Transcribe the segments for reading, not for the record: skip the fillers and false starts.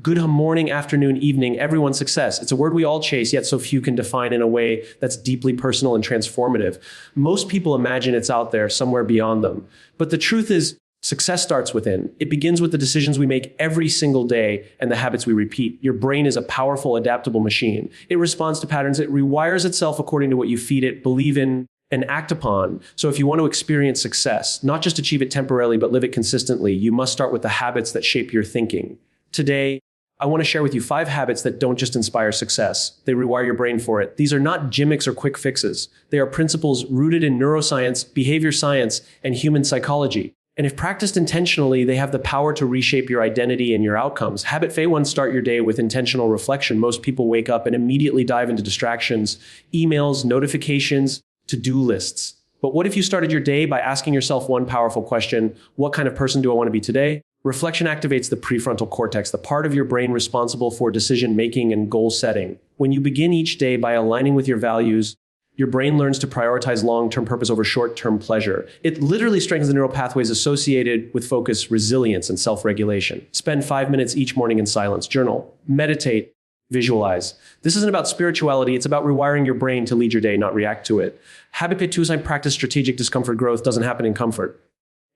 Good morning, afternoon, evening, everyone's success. It's a word we all chase, yet so few can define in a way that's deeply personal and transformative. Most people imagine it's out there somewhere beyond them. But the truth is, success starts within. It begins with the decisions we make every single day and the habits we repeat. Your brain is a powerful, adaptable machine. It responds to patterns. It rewires itself according to what you feed it, believe in, and act upon. So if you want to experience success, not just achieve it temporarily, but live it consistently, you must start with the habits that shape your thinking. Today, I want to share with you 5 habits that don't just inspire success. They rewire your brain for it. These are not gimmicks or quick fixes. They are principles rooted in neuroscience, behavior science, and human psychology. And if practiced intentionally, they have the power to reshape your identity and your outcomes. Habit Phase 1, start your day with intentional reflection. Most people wake up and immediately dive into distractions, emails, notifications, to-do lists. But what if you started your day by asking yourself one powerful question: what kind of person do I want to be today? Reflection activates the prefrontal cortex, the part of your brain responsible for decision-making and goal setting. When you begin each day by aligning with your values, your brain learns to prioritize long-term purpose over short-term pleasure. It literally strengthens the neural pathways associated with focus, resilience, and self-regulation. Spend 5 minutes each morning in silence. Journal, meditate, visualize. This isn't about spirituality. It's about rewiring your brain to lead your day, not react to it. Habit Phase 2, practice strategic discomfort. Growth doesn't happen in comfort.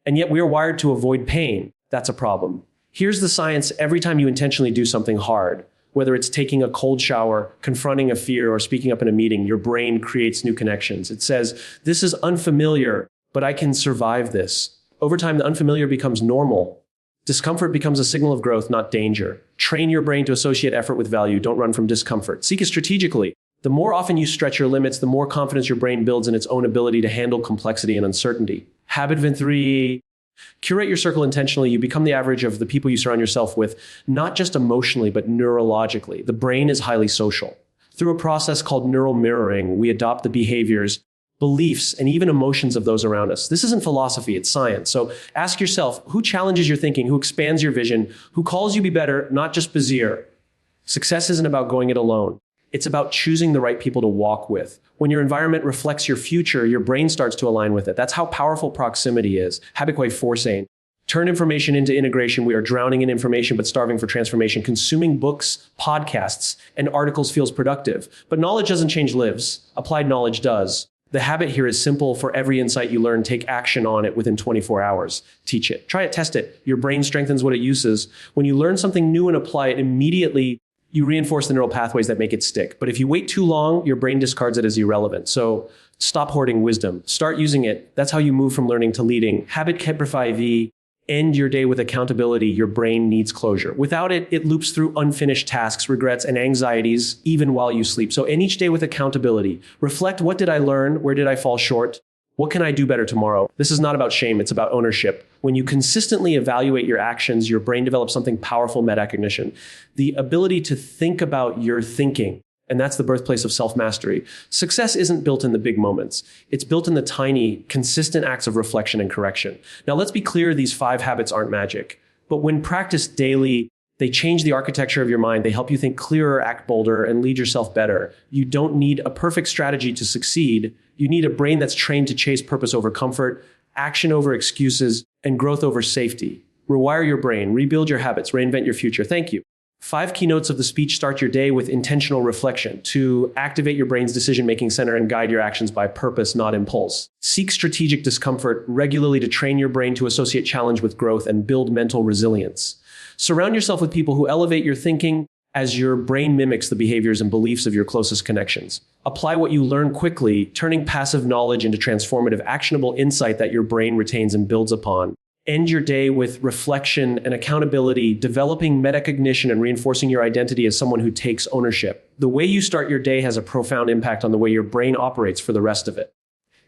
And yet we are wired to avoid pain. That's a problem. Here's the science: every time you intentionally do something hard, whether it's taking a cold shower, confronting a fear, or speaking up in a meeting, your brain creates new connections. It says, this is unfamiliar, but I can survive this. Over time, the unfamiliar becomes normal. Discomfort becomes a signal of growth, not danger. Train your brain to associate effort with value. Don't run from discomfort. Seek it strategically. The more often you stretch your limits, the more confidence your brain builds in its own ability to handle complexity and uncertainty. Habit Phase 3, curate your circle intentionally. You become the average of the people you surround yourself with, not just emotionally, but neurologically. The brain is highly social. Through a process called neural mirroring, we adopt the behaviors, beliefs, and even emotions of those around us. This isn't philosophy, it's science. So ask yourself, who challenges your thinking, who expands your vision, who calls you be better, not just busier? Success isn't about going it alone. It's about choosing the right people to walk with. When your environment reflects your future, your brain starts to align with it. That's how powerful proximity is. Habit Phase 4, turn information into integration. We are drowning in information, but starving for transformation. Consuming books, podcasts, and articles feels productive. But knowledge doesn't change lives. Applied knowledge does. The habit here is simple. For every insight you learn, take action on it within 24 hours. Teach it. Try it, test it. Your brain strengthens what it uses. When you learn something new and apply it immediately, you reinforce the neural pathways that make it stick. But if you wait too long, your brain discards it as irrelevant. So stop hoarding wisdom. Start using it. That's how you move from learning to leading. Habit Phase 5, end your day with accountability. Your brain needs closure. Without it, it loops through unfinished tasks, regrets, and anxieties, even while you sleep. So end each day with accountability. Reflect, what did I learn? Where did I fall short? What can I do better tomorrow? This is not about shame, it's about ownership. When you consistently evaluate your actions, your brain develops something powerful: metacognition. The ability to think about your thinking. And that's the birthplace of self-mastery. Success isn't built in the big moments. It's built in the tiny, consistent acts of reflection and correction. Now, let's be clear, these 5 habits aren't magic. But when practiced daily, they change the architecture of your mind. They help you think clearer, act bolder, and lead yourself better. You don't need a perfect strategy to succeed. You need a brain that's trained to chase purpose over comfort, action over excuses, and growth over safety. Rewire your brain, rebuild your habits, reinvent your future. Thank you. 5 keynotes of the speech: start your day with intentional reflection. To activate your brain's decision-making center and guide your actions by purpose, not impulse. Seek strategic discomfort regularly to train your brain to associate challenge with growth and build mental resilience. Surround yourself with people who elevate your thinking as your brain mimics the behaviors and beliefs of your closest connections. Apply what you learn quickly, turning passive knowledge into transformative, actionable insight that your brain retains and builds upon. End your day with reflection and accountability, developing metacognition and reinforcing your identity as someone who takes ownership. The way you start your day has a profound impact on the way your brain operates for the rest of it.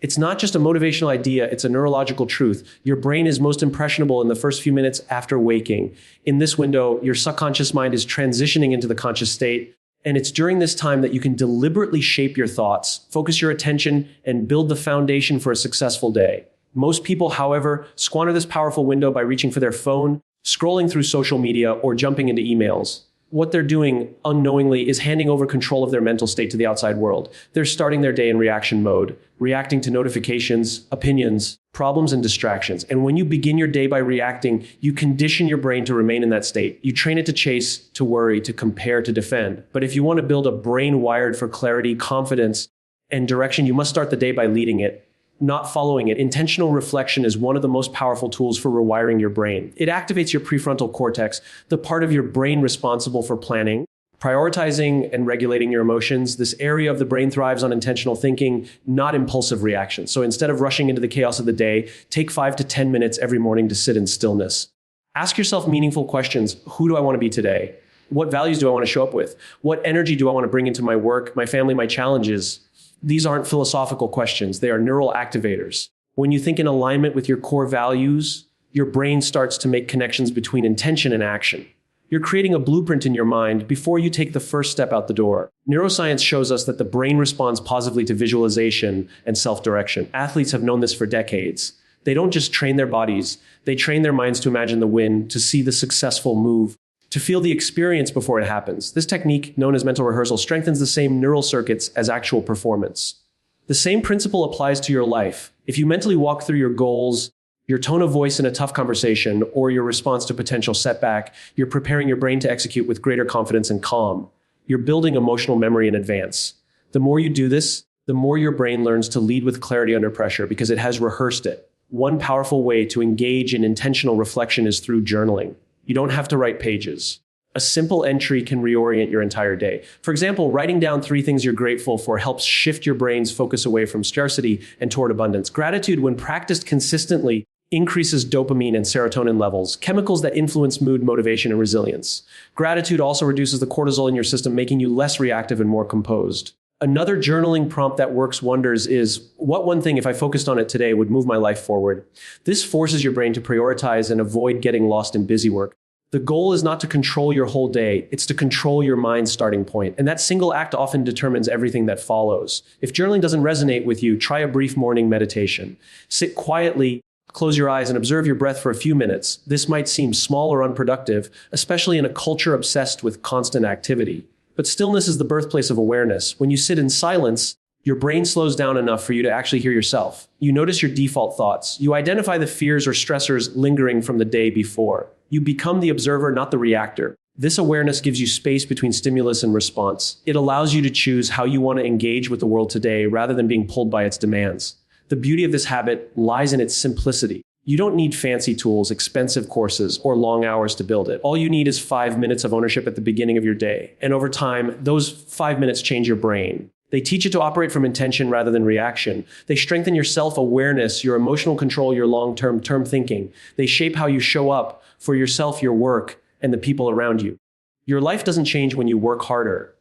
It's not just a motivational idea, it's a neurological truth. Your brain is most impressionable in the first few minutes after waking. In this window, your subconscious mind is transitioning into the conscious state, and it's during this time that you can deliberately shape your thoughts, focus your attention, and build the foundation for a successful day. Most people, however, squander this powerful window by reaching for their phone, scrolling through social media, or jumping into emails. what they're doing unknowingly is handing over control of their mental state to the outside world. They're starting their day in reaction mode, reacting to notifications, opinions, problems, and distractions. And when you begin your day by reacting, you condition your brain to remain in that state. You train it to chase, to worry, to compare, to defend. But if you want to build a brain wired for clarity, confidence, and direction, you must start the day by leading it, not following it. Intentional reflection is one of the most powerful tools for rewiring your brain. It activates your prefrontal cortex, the part of your brain responsible for planning, prioritizing, and regulating your emotions. This area of the brain thrives on intentional thinking, not impulsive reactions. So instead of rushing into the chaos of the day, take 5 to 10 minutes every morning to sit in stillness. Ask yourself meaningful questions. Who do I want to be today? What values do I want to show up with? What energy do I want to bring into my work, my family, my challenges? These aren't philosophical questions. They are neural activators. When you think in alignment with your core values, your brain starts to make connections between intention and action. You're creating a blueprint in your mind before you take the first step out the door. Neuroscience shows us that the brain responds positively to visualization and self-direction. Athletes have known this for decades. They don't just train their bodies, they train their minds to imagine the win, to see the successful move, to feel the experience before it happens. This technique, known as mental rehearsal, strengthens the same neural circuits as actual performance. The same principle applies to your life. If you mentally walk through your goals, your tone of voice in a tough conversation, or your response to potential setback, you're preparing your brain to execute with greater confidence and calm. You're building emotional memory in advance. The more you do this, the more your brain learns to lead with clarity under pressure because it has rehearsed it. One powerful way to engage in intentional reflection is through journaling. You don't have to write pages. A simple entry can reorient your entire day. For example, writing down 3 things you're grateful for helps shift your brain's focus away from scarcity and toward abundance. Gratitude, when practiced consistently, increases dopamine and serotonin levels, chemicals that influence mood, motivation, and resilience. Gratitude also reduces the cortisol in your system, making you less reactive and more composed. Another journaling prompt that works wonders is, what one thing, if I focused on it today, would move my life forward? This forces your brain to prioritize and avoid getting lost in busy work. The goal is not to control your whole day, it's to control your mind's starting point. And that single act often determines everything that follows. If journaling doesn't resonate with you, try a brief morning meditation. Sit quietly, close your eyes, and observe your breath for a few minutes. This might seem small or unproductive, especially in a culture obsessed with constant activity. But stillness is the birthplace of awareness. When you sit in silence, your brain slows down enough for you to actually hear yourself. You notice your default thoughts. You identify the fears or stressors lingering from the day before. You become the observer, not the reactor. This awareness gives you space between stimulus and response. It allows you to choose how you want to engage with the world today rather than being pulled by its demands. The beauty of this habit lies in its simplicity. You don't need fancy tools, expensive courses, or long hours to build it. All you need is 5 minutes of ownership at the beginning of your day. And over time, those 5 minutes change your brain. They teach you to operate from intention rather than reaction. They strengthen your self-awareness, your emotional control, your long-term thinking. They shape how you show up for yourself, your work, and the people around you. Your life doesn't change when you work harder.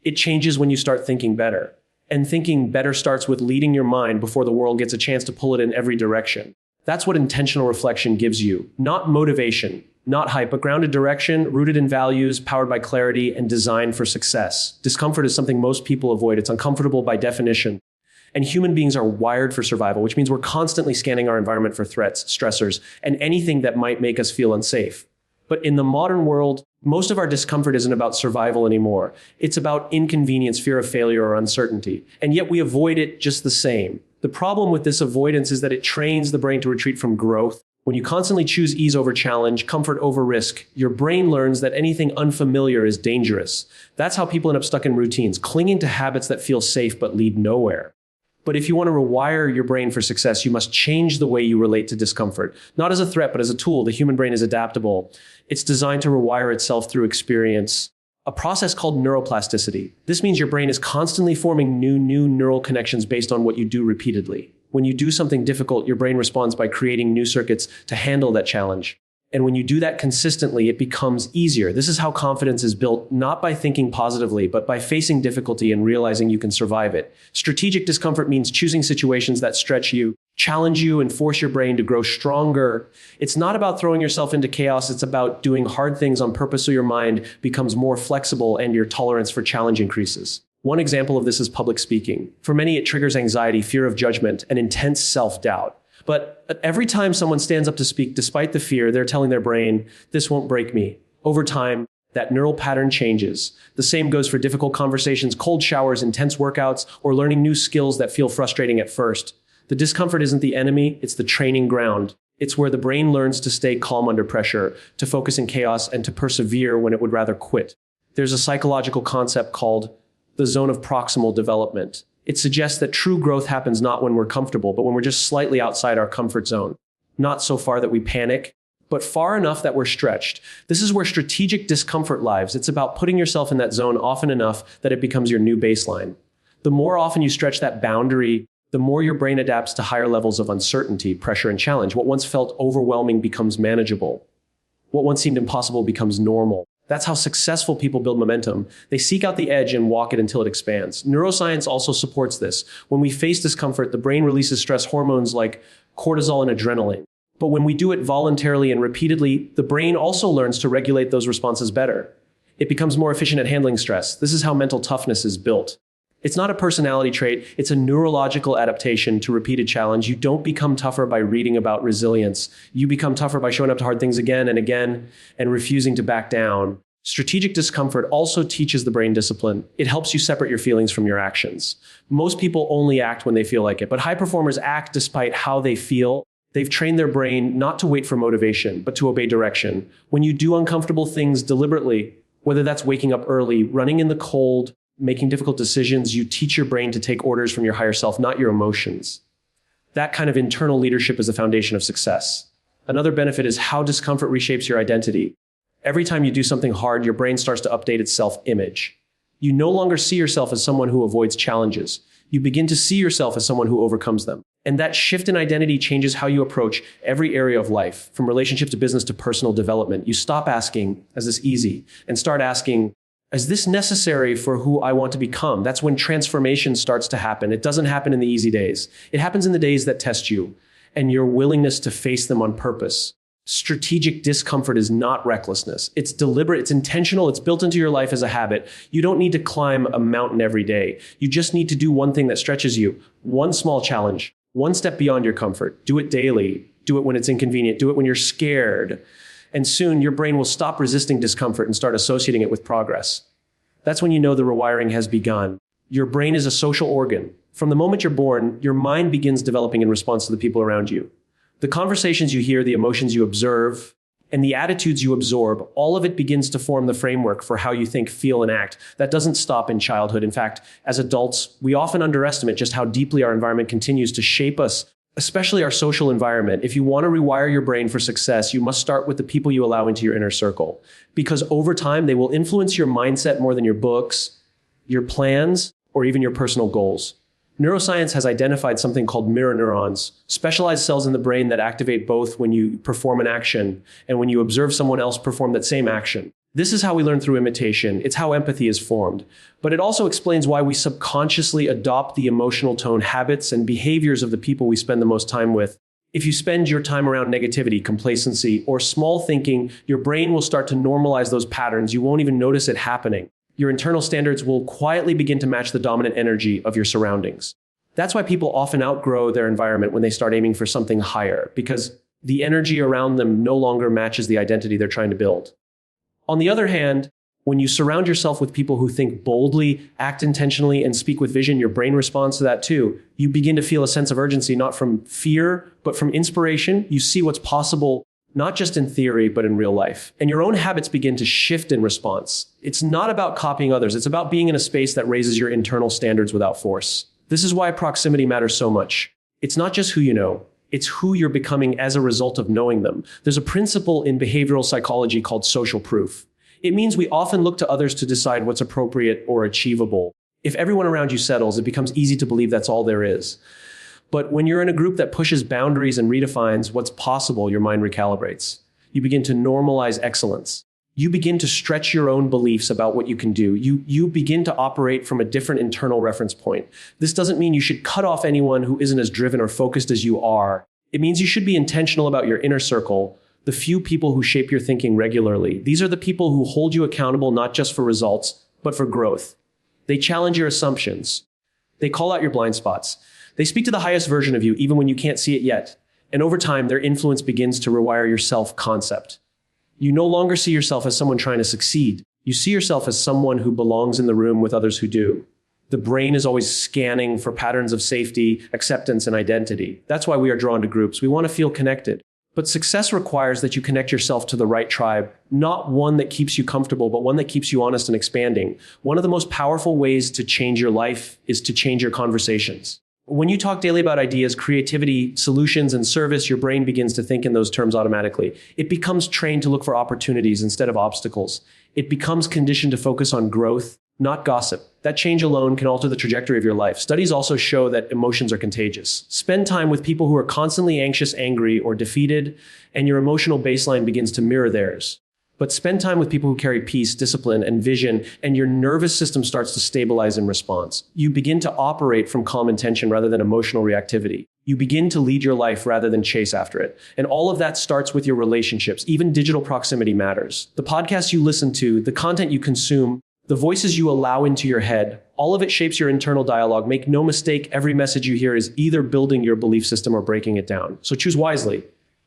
It changes when you start thinking better. And thinking better starts with leading your mind before the world gets a chance to pull it in every direction. That's what intentional reflection gives you. Not motivation, not hype, but grounded direction, rooted in values, powered by clarity, and designed for success. Discomfort is something most people avoid. It's uncomfortable by definition. And human beings are wired for survival, which means we're constantly scanning our environment for threats, stressors, and anything that might make us feel unsafe. But in the modern world, most of our discomfort isn't about survival anymore. It's about inconvenience, fear of failure, or uncertainty. And yet we avoid it just the same. The problem with this avoidance is that it trains the brain to retreat from growth. When you constantly choose ease over challenge, comfort over risk, your brain learns that anything unfamiliar is dangerous. That's how people end up stuck in routines, clinging to habits that feel safe but lead nowhere. But if you want to rewire your brain for success, you must change the way you relate to discomfort. Not as a threat, but as a tool. The human brain is adaptable. It's designed to rewire itself through experience, a process called neuroplasticity. This means your brain is constantly forming new neural connections based on what you do repeatedly. When you do something difficult, your brain responds by creating new circuits to handle that challenge. And when you do that consistently, it becomes easier. This is how confidence is built, not by thinking positively, but by facing difficulty and realizing you can survive it. Strategic discomfort means choosing situations that stretch you, challenge you, and force your brain to grow stronger. It's not about throwing yourself into chaos. It's about doing hard things on purpose so your mind becomes more flexible and your tolerance for challenge increases. One example of this is public speaking. For many, it triggers anxiety, fear of judgment, and intense self-doubt. But every time someone stands up to speak, despite the fear, they're telling their brain, this won't break me. Over time, that neural pattern changes. The same goes for difficult conversations, cold showers, intense workouts, or learning new skills that feel frustrating at first. The discomfort isn't the enemy, it's the training ground. It's where the brain learns to stay calm under pressure, to focus in chaos, and to persevere when it would rather quit. There's a psychological concept called the zone of proximal development. It suggests that true growth happens not when we're comfortable, but when we're just slightly outside our comfort zone. Not so far that we panic, but far enough that we're stretched. This is where strategic discomfort lives. It's about putting yourself in that zone often enough that it becomes your new baseline. The more often you stretch that boundary, the more your brain adapts to higher levels of uncertainty, pressure, and challenge. What once felt overwhelming becomes manageable. What once seemed impossible becomes normal. That's how successful people build momentum. They seek out the edge and walk it until it expands. Neuroscience also supports this. When we face discomfort, the brain releases stress hormones like cortisol and adrenaline. But when we do it voluntarily and repeatedly, the brain also learns to regulate those responses better. It becomes more efficient at handling stress. This is how mental toughness is built. It's not a personality trait, it's a neurological adaptation to repeated challenge. You don't become tougher by reading about resilience. You become tougher by showing up to hard things again and again and refusing to back down. Strategic discomfort also teaches the brain discipline. It helps you separate your feelings from your actions. Most people only act when they feel like it, but high performers act despite how they feel. They've trained their brain not to wait for motivation, but to obey direction. When you do uncomfortable things deliberately, whether that's waking up early, running in the cold, making difficult decisions, you teach your brain to take orders from your higher self, not your emotions. That kind of internal leadership is the foundation of success. Another benefit is how discomfort reshapes your identity. Every time you do something hard, your brain starts to update its self-image. You no longer see yourself as someone who avoids challenges. You begin to see yourself as someone who overcomes them. And that shift in identity changes how you approach every area of life, from relationship to business to personal development. You stop asking, is this easy? And start asking, is this necessary for who I want to become? That's when transformation starts to happen. It doesn't happen in the easy days. It happens in the days that test you and your willingness to face them on purpose. Strategic discomfort is not recklessness. It's deliberate, it's intentional, it's built into your life as a habit. You don't need to climb a mountain every day. You just need to do one thing that stretches you. One small challenge, one step beyond your comfort. Do it daily. Do it when it's inconvenient. Do it when you're scared. And soon your brain will stop resisting discomfort and start associating it with progress. That's when you know the rewiring has begun. Your brain is a social organ. From the moment you're born, your mind begins developing in response to the people around you. The conversations you hear, the emotions you observe, and the attitudes you absorb, all of it begins to form the framework for how you think, feel, and act. That doesn't stop in childhood. In fact, as adults, we often underestimate just how deeply our environment continues to shape us, especially our social environment. If you want to rewire your brain for success, you must start with the people you allow into your inner circle. Because over time, they will influence your mindset more than your books, your plans, or even your personal goals. Neuroscience has identified something called mirror neurons, specialized cells in the brain that activate both when you perform an action and when you observe someone else perform that same action. This is how we learn through imitation. It's how empathy is formed. But it also explains why we subconsciously adopt the emotional tone, habits, and behaviors of the people we spend the most time with. If you spend your time around negativity, complacency, or small thinking, your brain will start to normalize those patterns. You won't even notice it happening. Your internal standards will quietly begin to match the dominant energy of your surroundings. That's why people often outgrow their environment when they start aiming for something higher, because the energy around them no longer matches the identity they're trying to build. On the other hand, when you surround yourself with people who think boldly, act intentionally, and speak with vision, your brain responds to that too. You begin to feel a sense of urgency, not from fear, but from inspiration. You see what's possible, not just in theory, but in real life. And your own habits begin to shift in response. It's not about copying others. It's about being in a space that raises your internal standards without force. This is why proximity matters so much. It's not just who you know. It's who you're becoming as a result of knowing them. There's a principle in behavioral psychology called social proof. It means we often look to others to decide what's appropriate or achievable. If everyone around you settles, it becomes easy to believe that's all there is. But when you're in a group that pushes boundaries and redefines what's possible, your mind recalibrates. You begin to normalize excellence. You begin to stretch your own beliefs about what you can do. You begin to operate from a different internal reference point. This doesn't mean you should cut off anyone who isn't as driven or focused as you are. It means you should be intentional about your inner circle, the few people who shape your thinking regularly. These are the people who hold you accountable not just for results, but for growth. They challenge your assumptions. They call out your blind spots. They speak to the highest version of you, even when you can't see it yet. And over time, their influence begins to rewire your self-concept. You no longer see yourself as someone trying to succeed. You see yourself as someone who belongs in the room with others who do. The brain is always scanning for patterns of safety, acceptance, and identity. That's why we are drawn to groups. We want to feel connected. But success requires that you connect yourself to the right tribe, not one that keeps you comfortable, but one that keeps you honest and expanding. One of the most powerful ways to change your life is to change your conversations. When you talk daily about ideas, creativity, solutions, and service, your brain begins to think in those terms automatically. It becomes trained to look for opportunities instead of obstacles. It becomes conditioned to focus on growth, not gossip. That change alone can alter the trajectory of your life. Studies also show that emotions are contagious. Spend time with people who are constantly anxious, angry, or defeated, and your emotional baseline begins to mirror theirs. But spend time with people who carry peace, discipline, and vision, and your nervous system starts to stabilize in response. You begin to operate from calm intention rather than emotional reactivity. You begin to lead your life rather than chase after it. And all of that starts with your relationships. Even digital proximity matters. The podcasts you listen to, the content you consume, the voices you allow into your head, all of it shapes your internal dialogue. Make no mistake, every message you hear is either building your belief system or breaking it down. So choose wisely.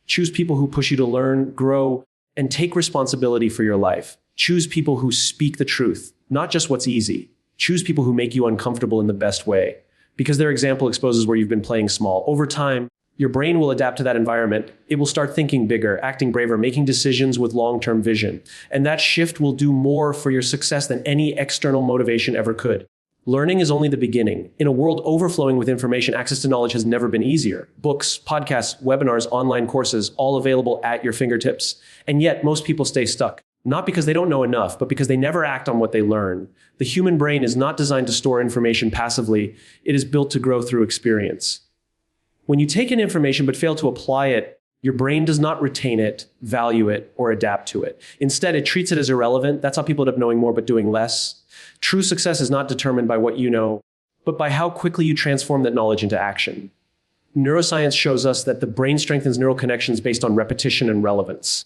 Choose people who push you to learn, grow, and take responsibility for your life. Choose people who speak the truth, not just what's easy. Choose people who make you uncomfortable in the best way, because their example exposes where you've been playing small. Over time, your brain will adapt to that environment. It will start thinking bigger, acting braver, making decisions with long-term vision. And that shift will do more for your success than any external motivation ever could. Learning is only the beginning. In a world overflowing with information, access to knowledge has never been easier. Books, podcasts, webinars, online courses, all available at your fingertips. And yet, most people stay stuck. Not because they don't know enough, but because they never act on what they learn. The human brain is not designed to store information passively. It is built to grow through experience. When you take in information but fail to apply it, your brain does not retain it, value it, or adapt to it. Instead, it treats it as irrelevant. That's how people end up knowing more but doing less. True success is not determined by what you know, but by how quickly you transform that knowledge into action. Neuroscience shows us that the brain strengthens neural connections based on repetition and relevance.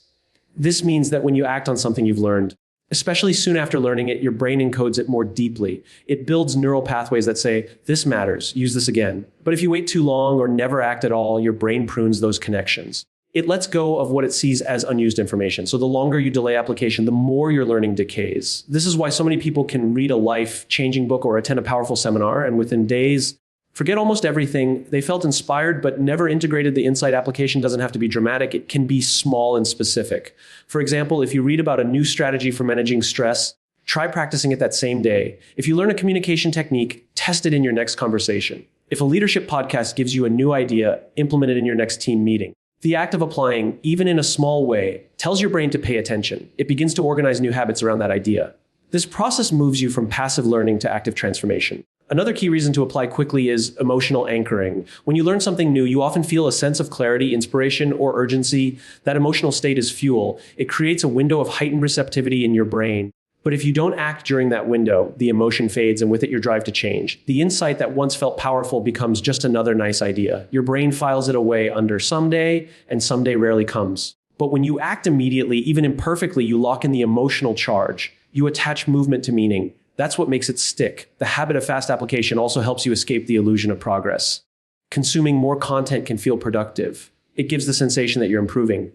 This means that when you act on something you've learned, especially soon after learning it, your brain encodes it more deeply. It builds neural pathways that say, this matters, use this again. But if you wait too long or never act at all, your brain prunes those connections. It lets go of what it sees as unused information. So the longer you delay application, the more your learning decays. This is why so many people can read a life-changing book or attend a powerful seminar, and within days, forget almost everything. They felt inspired, but never integrated the insight. Application doesn't have to be dramatic. It can be small and specific. For example, if you read about a new strategy for managing stress, try practicing it that same day. If you learn a communication technique, test it in your next conversation. If a leadership podcast gives you a new idea, implement it in your next team meeting. The act of applying, even in a small way, tells your brain to pay attention. It begins to organize new habits around that idea. This process moves you from passive learning to active transformation. Another key reason to apply quickly is emotional anchoring. When you learn something new, you often feel a sense of clarity, inspiration, or urgency. That emotional state is fuel. It creates a window of heightened receptivity in your brain. But if you don't act during that window, the emotion fades and with it your drive to change. The insight that once felt powerful becomes just another nice idea. Your brain files it away under someday, and someday rarely comes. But when you act immediately, even imperfectly, you lock in the emotional charge. You attach movement to meaning. That's what makes it stick. The habit of fast application also helps you escape the illusion of progress. Consuming more content can feel productive. It gives the sensation that you're improving.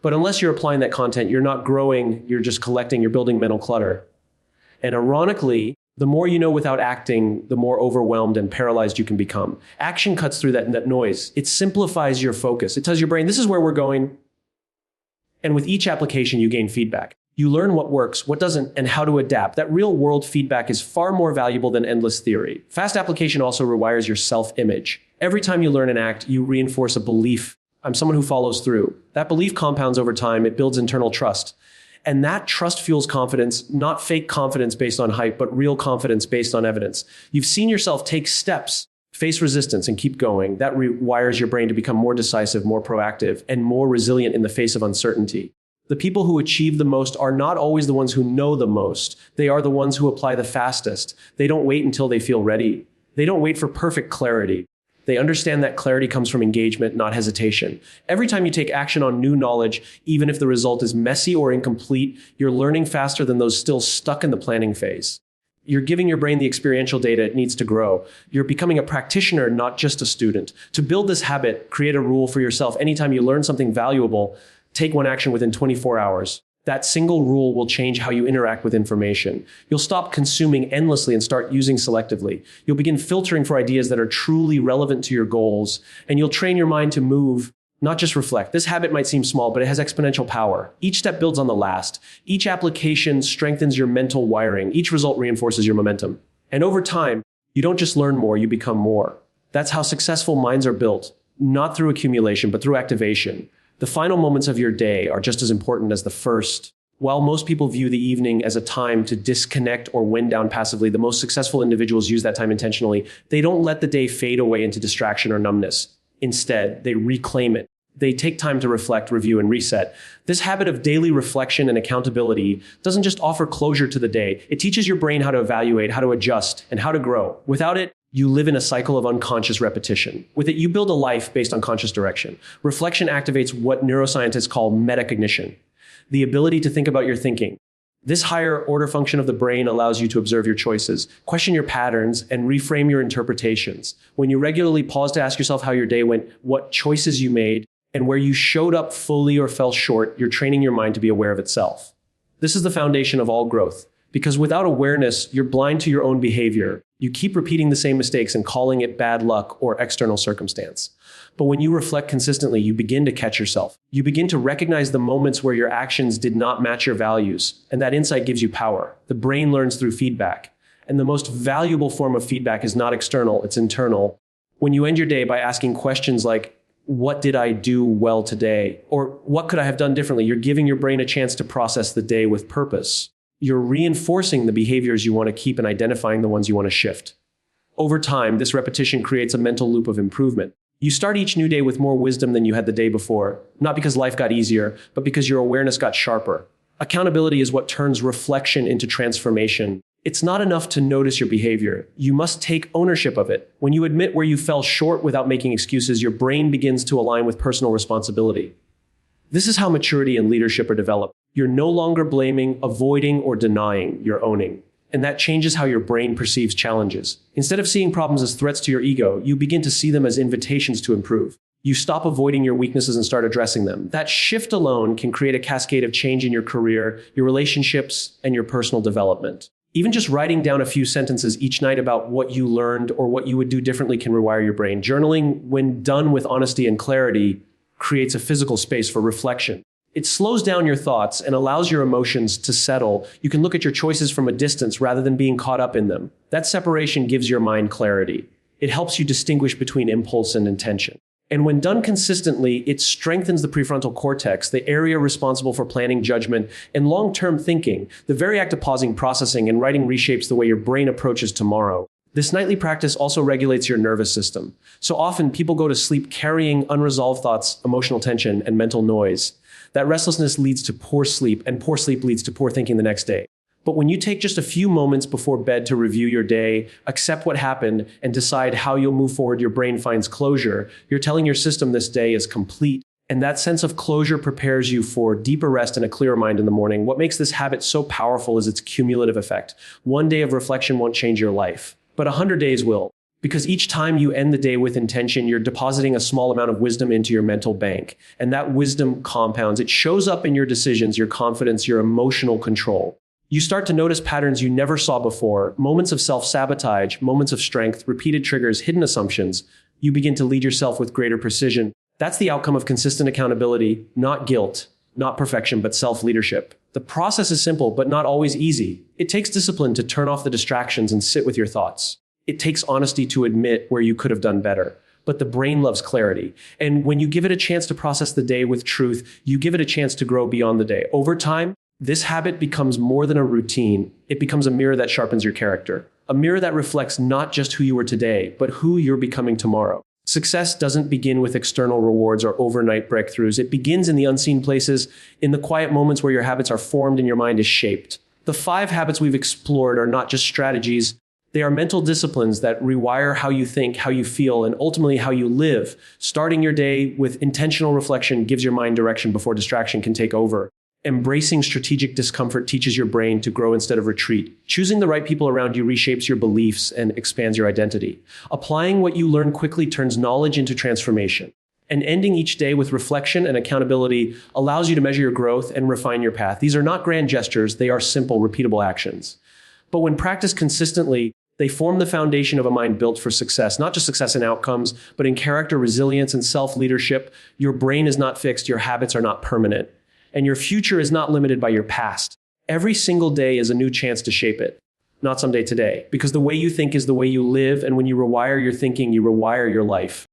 But unless you're applying that content, you're not growing, you're just collecting, you're building mental clutter. And ironically, the more you know without acting, the more overwhelmed and paralyzed you can become. Action cuts through that noise. It simplifies your focus. It tells your brain, this is where we're going. And with each application, you gain feedback. You learn what works, what doesn't, and how to adapt. That real-world feedback is far more valuable than endless theory. Fast application also rewires your self-image. Every time you learn and act, you reinforce a belief. I'm someone who follows through. That belief compounds over time. It builds internal trust. And that trust fuels confidence, not fake confidence based on hype, but real confidence based on evidence. You've seen yourself take steps, face resistance, and keep going. That rewires your brain to become more decisive, more proactive, and more resilient in the face of uncertainty. The people who achieve the most are not always the ones who know the most. They are the ones who apply the fastest. They don't wait until they feel ready. They don't wait for perfect clarity. They understand that clarity comes from engagement, not hesitation. Every time you take action on new knowledge, even if the result is messy or incomplete, you're learning faster than those still stuck in the planning phase. You're giving your brain the experiential data it needs to grow. You're becoming a practitioner, not just a student. To build this habit, create a rule for yourself. Anytime you learn something valuable, take one action within 24 hours. That single rule will change how you interact with information. You'll stop consuming endlessly and start using selectively. You'll begin filtering for ideas that are truly relevant to your goals, and you'll train your mind to move, not just reflect. This habit might seem small, but it has exponential power. Each step builds on the last. Each application strengthens your mental wiring. Each result reinforces your momentum. And over time, you don't just learn more, you become more. That's how successful minds are built, not through accumulation, but through activation. The final moments of your day are just as important as the first. While most people view the evening as a time to disconnect or wind down passively, the most successful individuals use that time intentionally. They don't let the day fade away into distraction or numbness. Instead, they reclaim it. They take time to reflect, review, and reset. This habit of daily reflection and accountability doesn't just offer closure to the day. It teaches your brain how to evaluate, how to adjust, and how to grow. Without it, you live in a cycle of unconscious repetition. With it, you build a life based on conscious direction. Reflection activates what neuroscientists call metacognition, the ability to think about your thinking. This higher order function of the brain allows you to observe your choices, question your patterns, and reframe your interpretations. When you regularly pause to ask yourself how your day went, what choices you made, and where you showed up fully or fell short, you're training your mind to be aware of itself. This is the foundation of all growth, because without awareness, you're blind to your own behavior. You keep repeating the same mistakes and calling it bad luck or external circumstance. But when you reflect consistently, you begin to catch yourself. You begin to recognize the moments where your actions did not match your values, and that insight gives you power. The brain learns through feedback, and the most valuable form of feedback is not external, it's internal. When you end your day by asking questions like, what did I do well today? Or what could I have done differently? You're giving your brain a chance to process the day with purpose. You're reinforcing the behaviors you want to keep and identifying the ones you want to shift. Over time, this repetition creates a mental loop of improvement. You start each new day with more wisdom than you had the day before, not because life got easier, but because your awareness got sharper. Accountability is what turns reflection into transformation. It's not enough to notice your behavior. You must take ownership of it. When you admit where you fell short without making excuses, your brain begins to align with personal responsibility. This is how maturity and leadership are developed. You're no longer blaming, avoiding, or denying, you're owning. And that changes how your brain perceives challenges. Instead of seeing problems as threats to your ego, you begin to see them as invitations to improve. You stop avoiding your weaknesses and start addressing them. That shift alone can create a cascade of change in your career, your relationships, and your personal development. Even just writing down a few sentences each night about what you learned or what you would do differently can rewire your brain. Journaling, when done with honesty and clarity, creates a physical space for reflection. It slows down your thoughts and allows your emotions to settle. You can look at your choices from a distance rather than being caught up in them. That separation gives your mind clarity. It helps you distinguish between impulse and intention. And when done consistently, it strengthens the prefrontal cortex, the area responsible for planning, judgment, and long-term thinking. The very act of pausing, processing, and writing reshapes the way your brain approaches tomorrow. This nightly practice also regulates your nervous system. So often, people go to sleep carrying unresolved thoughts, emotional tension, and mental noise. That restlessness leads to poor sleep, and poor sleep leads to poor thinking the next day. But when you take just a few moments before bed to review your day, accept what happened, and decide how you'll move forward, your brain finds closure. You're telling your system this day is complete. And that sense of closure prepares you for deeper rest and a clearer mind in the morning. What makes this habit so powerful is its cumulative effect. One day of reflection won't change your life, but 100 days will. Because each time you end the day with intention, you're depositing a small amount of wisdom into your mental bank. And that wisdom compounds. It shows up in your decisions, your confidence, your emotional control. You start to notice patterns you never saw before, moments of self-sabotage, moments of strength, repeated triggers, hidden assumptions. You begin to lead yourself with greater precision. That's the outcome of consistent accountability, not guilt, not perfection, but self-leadership. The process is simple, but not always easy. It takes discipline to turn off the distractions and sit with your thoughts. It takes honesty to admit where you could have done better. But the brain loves clarity. And when you give it a chance to process the day with truth, you give it a chance to grow beyond the day. Over time, this habit becomes more than a routine. It becomes a mirror that sharpens your character. A mirror that reflects not just who you are today, but who you're becoming tomorrow. Success doesn't begin with external rewards or overnight breakthroughs. It begins in the unseen places, in the quiet moments where your habits are formed and your mind is shaped. The 5 habits we've explored are not just strategies. They are mental disciplines that rewire how you think, how you feel, and ultimately how you live. Starting your day with intentional reflection gives your mind direction before distraction can take over. Embracing strategic discomfort teaches your brain to grow instead of retreat. Choosing the right people around you reshapes your beliefs and expands your identity. Applying what you learn quickly turns knowledge into transformation. And ending each day with reflection and accountability allows you to measure your growth and refine your path. These are not grand gestures, they are simple, repeatable actions. But when practiced consistently, they form the foundation of a mind built for success, not just success in outcomes, but in character, resilience, and self-leadership. Your brain is not fixed, your habits are not permanent, and your future is not limited by your past. Every single day is a new chance to shape it, not someday today, because the way you think is the way you live, and when you rewire your thinking, you rewire your life.